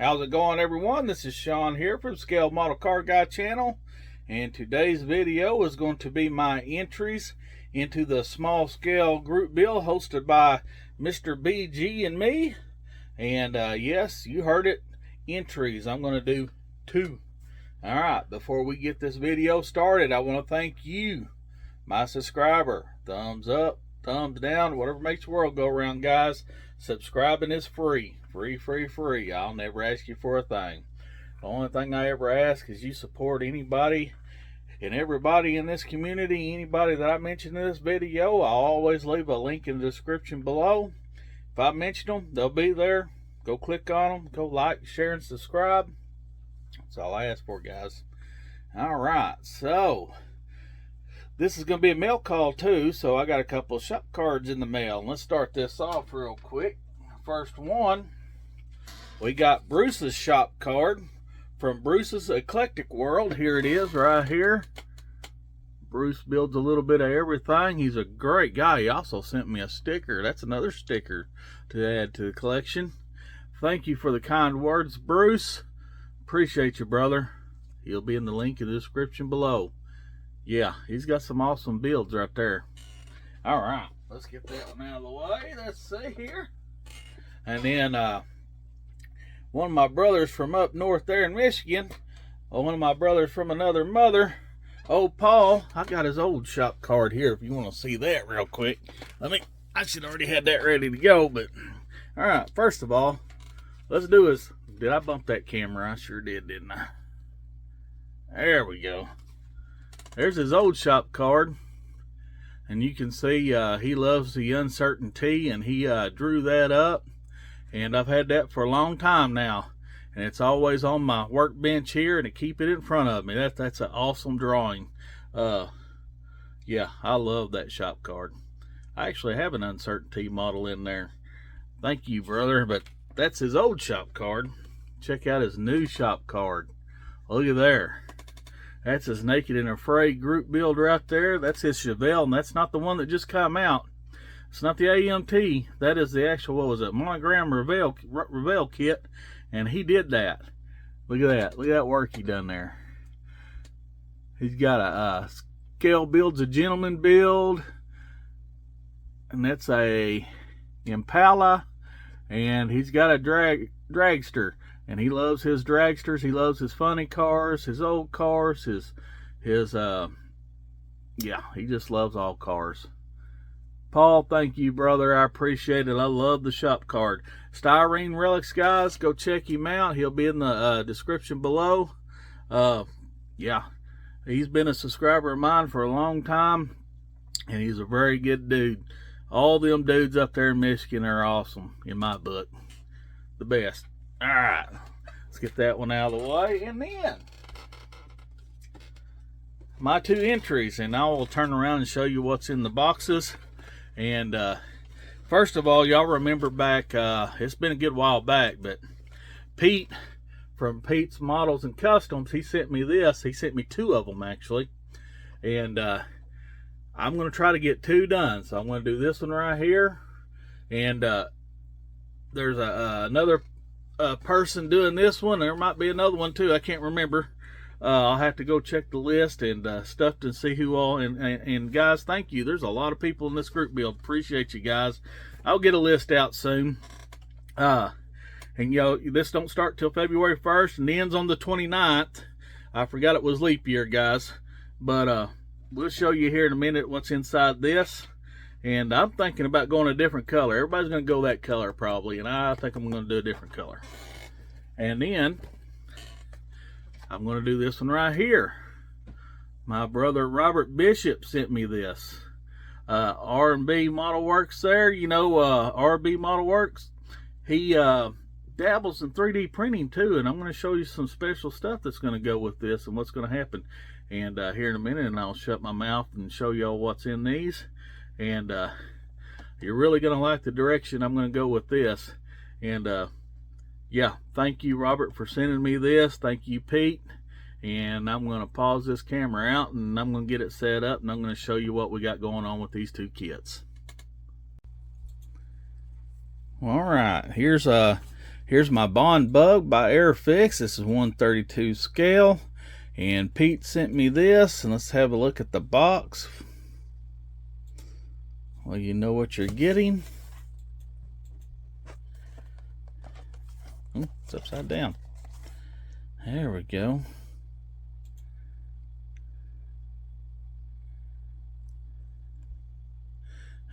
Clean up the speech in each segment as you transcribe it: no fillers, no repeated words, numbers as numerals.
How's it going, everyone? This is Sean here from Scale Model Car Guy channel, and today's video is going to be my entries into the small scale group build hosted by MR.BG and me. And yes, you heard it, entries. I'm going to do 2. All right, before we get this video started, I want to thank you, my subscriber. Thumbs up, thumbs down, whatever makes the world go around, guys. Subscribing is free. Free. I'll never ask you for a thing. The only thing I ever ask is you support anybody and everybody in this community. Anybody that I mention in this video, I'll always leave a link in the description below. If I mention them, they'll be there. Go click on them. Go like, share, and subscribe. That's all I ask for, guys. Alright, so this is going to be a mail call too, so I got a couple of shop cards in the mail. Let's start this off real quick. First one, we got Bruce's shop card from Bruce's Eclectic World. Here it is right here. Bruce builds a little bit of everything. He's a great guy. He also sent me a sticker. That's another sticker to add to the collection. Thank you for the kind words, Bruce. Appreciate you, brother. He'll be in the link in the description below. Yeah, he's got some awesome builds right there. All right, let's get that one out of the way. Let's see here. And then one of my brothers from up north there in Michigan, one of my brothers from another mother, old Paul. I got his old shop card here if you want to see that real quick. I should already had that ready to go, but all right, first of all, let's do this. Did I bump that camera? I sure did, didn't I? There we go. There's his old shop card. And you can see he loves the uncertainty, and he drew that up. And I've had that for a long time now. And it's always on my workbench here, and to keep it in front of me. That's an awesome drawing. Yeah, I love that shop card. I actually have an uncertainty model in there. Thank you, brother. But that's his old shop card. Check out his new shop card. Look at there. That's his Naked and Afraid group build right there. That's his Chevelle, and that's not the one that just come out. It's not the AMT. That is the actual, what was it, Monogram Reveal kit, and he did that. Look at that. Look at that work he done there. He's got a Scale Builds a Gentleman build, and that's a Impala, and he's got a dragster. And he loves his dragsters. He loves his funny cars, his old cars, yeah, he just loves all cars. Paul, thank you, brother. I appreciate it. I love the shop card. Styrene Relics, guys, go check him out. He'll be in the description below. Yeah, he's been a subscriber of mine for a long time, and he's a very good dude. All them dudes up there in Michigan are awesome, in my book. The best. All right, let's get that one out of the way, and then my 2 entries, and I will turn around and show you what's in the boxes. And first of all, y'all remember back, it's been a good while back, but Pete from Pete's Models and Customs, he sent me this. He sent me 2 of them actually, and I'm going to try to get 2 done. So I'm going to do this one right here, and there's another person doing this one. There might be another one too, I can't remember. I'll have to go check the list and stuff to see who all, and guys, thank you. There's a lot of people in this group build. Appreciate you guys. I'll get a list out soon. And you know, this don't start till February 1st and ends on the 29th. I forgot it was leap year, guys, but we'll show you here in a minute what's inside this. And I'm thinking about going a different color. Everybody's going to go that color probably, and I think I'm going to do a different color. And then I'm going to do this one right here. My brother Robert Bishop sent me this. R&B Model Works there. You know, R&B Model Works. He dabbles in 3D printing too, and I'm going to show you some special stuff that's going to go with this and what's going to happen. And here in a minute, and I'll shut my mouth and show y'all what's in these. And you're really going to like the direction I'm going to go with this. And yeah, thank you, Robert, for sending me this. Thank you, Pete. And I'm going to pause this camera out, and I'm going to get it set up, and I'm going to show you what we got going on with these 2 kits. All right, here's Here's my Bond Bug by Airfix. This is 132 scale. And Pete sent me this, and let's have a look at the box. Well, you know what you're getting. Oh, it's upside down. There we go.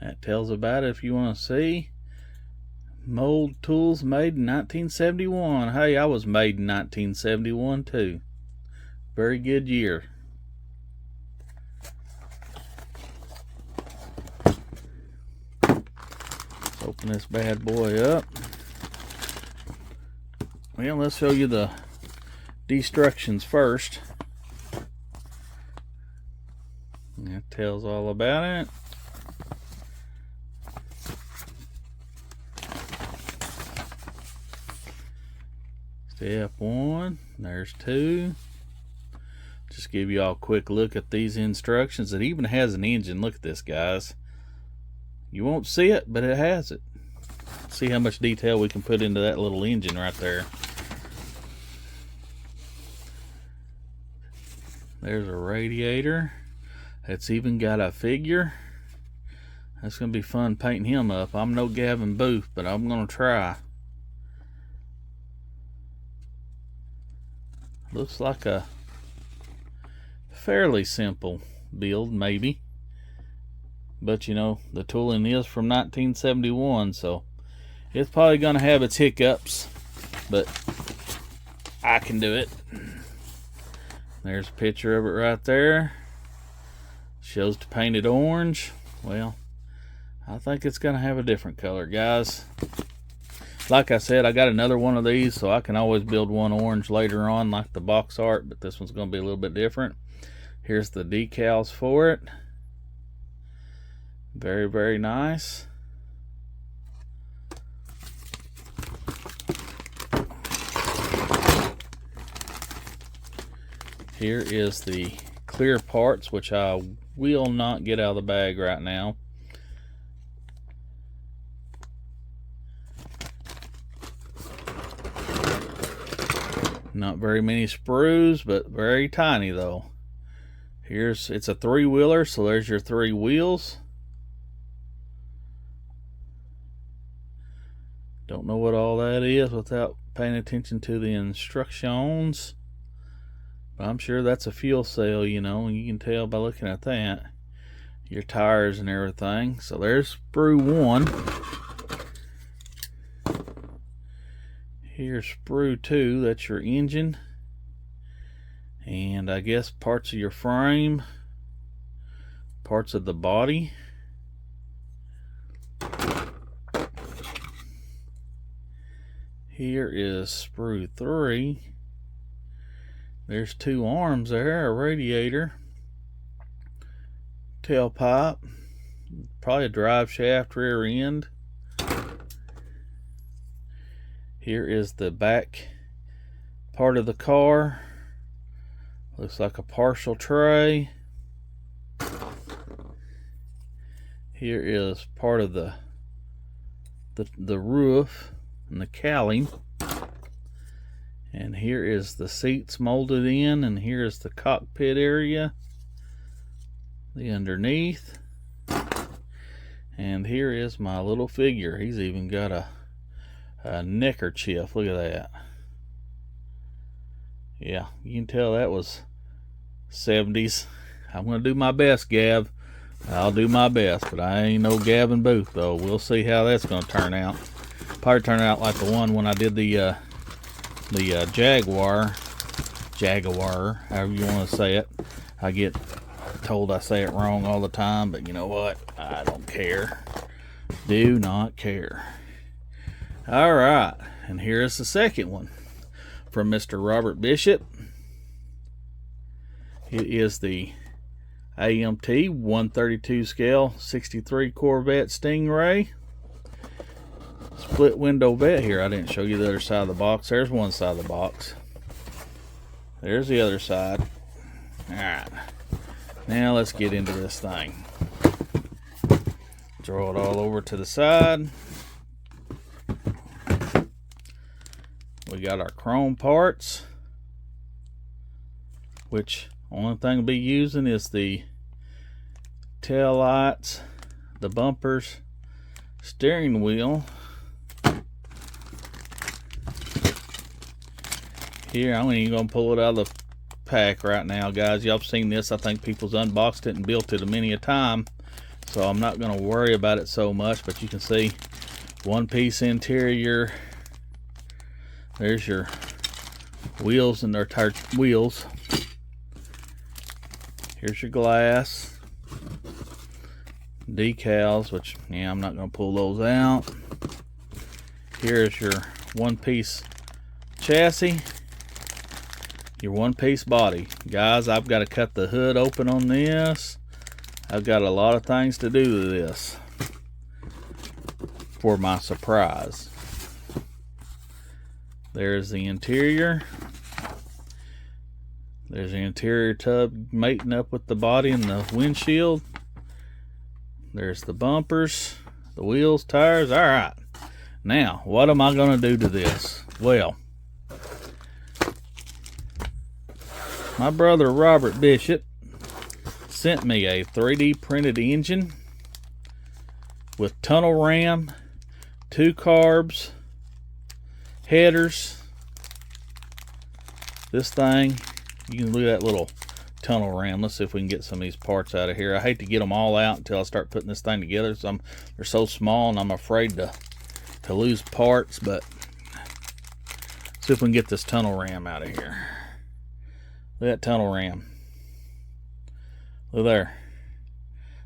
That tells about it if you want to see. Mold tools made in 1971. Hey, I was made in 1971 too. Very good year. Let's open this bad boy up. Well, let's show you the destructions first. That tells all about it. Step 1, there's 2. Just give you all a quick look at these instructions. It even has an engine. Look at this, guys. You won't see it, but it has it. See how much detail we can put into that little engine right there. There's a radiator. It's even got a figure. That's going to be fun painting him up. I'm no Gavin Booth, but I'm going to try. Looks like a fairly simple build, maybe. But you know, the tooling is from 1971, so it's probably going to have its hiccups, but I can do it. There's a picture of it right there. Shows the painted orange. Well, I think it's going to have a different color, guys. Like I said, I got another one of these, so I can always build one orange later on like the box art, but this one's going to be a little bit different. Here's the decals for it. Very, very nice. Here is the clear parts, which I will not get out of the bag right now. Not very many sprues, but very tiny though. It's a 3-wheeler, so there's your 3 wheels. Don't know what all that is without paying attention to the instructions. But I'm sure that's a fuel cell, you know, and you can tell by looking at that. Your tires and everything. So there's sprue 1. Here's sprue 2, that's your engine. And I guess parts of your frame, parts of the body. Here is sprue 3. There's 2 arms there, a radiator, tailpipe, probably a drive shaft, rear end. Here is the back part of the car. Looks like a partial tray. Here is part of the roof and the cowling. And here is the seats molded in, and here is the cockpit area, the underneath. And here is my little figure. He's even got a neckerchief. Look at that. Yeah, you can tell that was 70s. I'm going to do my best, Gav. I'll do my best, but I ain't no Gavin Booth, though. We'll see how that's going to turn out. Probably turn out like the one when I did the Jaguar, however you want to say it. I get told I say it wrong all the time, but you know what? I don't care. Do not care. All right, and here's the second one from Mr. Robert Bishop. It is the AMT 132 scale 63 Corvette Stingray. Split window vet here. I didn't show you the other side of the box. There's one side of the box. There's the other side. Alright. Now let's get into this thing. Draw it all over to the side. got our chrome parts, which only thing we'll be using is the tail lights, the bumpers, steering wheel. Here, I'm even gonna pull it out of the pack right now, guys. Y'all have seen this. I think people's unboxed it and built it many a time, so I'm not gonna worry about it so much. But you can see one piece interior. There's your wheels and their wheels. Here's your glass, decals, which, yeah, I'm not gonna pull those out. Here's your one-piece chassis, your one-piece body. Guys, I've got to cut the hood open on this. I've got a lot of things to do to this for my surprise. There's the interior. There's the interior tub mating up with the body and the windshield. There's the bumpers, the wheels, tires. All right. Now, what am I going to do to this? Well, my brother Robert Bishop sent me a 3D printed engine with tunnel ram, 2 carbs, headers. This thing, you can look at that little tunnel ram. Let's see if we can get some of these parts out of here. I hate to get them all out until I start putting this thing together. So they're so small and I'm afraid to lose parts, but see if we can get this tunnel ram out of here. Look at that tunnel ram. Look there.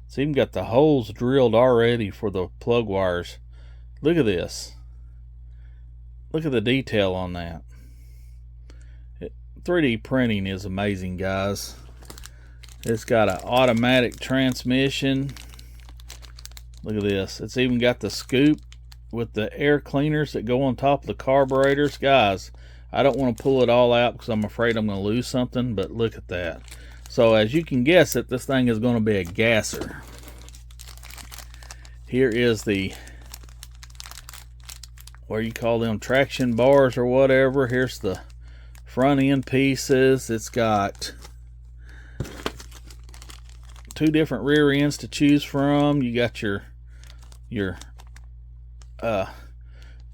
It's even got the holes drilled already for the plug wires. Look at this. Look at the detail on that. 3D printing is amazing, guys. It's got an automatic transmission. Look at this. It's even got the scoop with the air cleaners that go on top of the carburetors. Guys, I don't want to pull it all out because I'm afraid I'm going to lose something, but look at that. So as you can guess it, this thing is going to be a gasser. Here is the, what do you call them, traction bars or whatever. Here's the front end pieces. It's got 2 different rear ends to choose from. You got your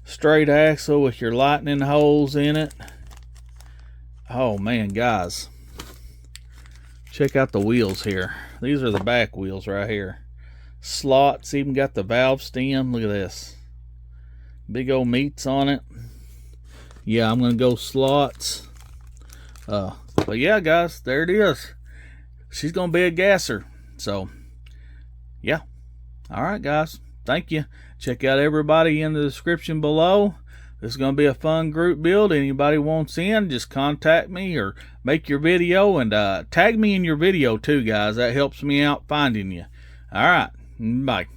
straight axle with your lightning holes in it. Oh man, guys, check out the wheels here. These are the back wheels right here. Slots, even got the valve stem. Look at this, big old meats on it. Yeah, I'm gonna go slots. But yeah, guys, there it is. She's gonna be a gasser. So yeah, all right, guys, thank you. Check out everybody in the description below. This is going to be a fun group build. Anybody wants in, just contact me or make your video, and tag me in your video too, guys. That helps me out finding you. All right, bye.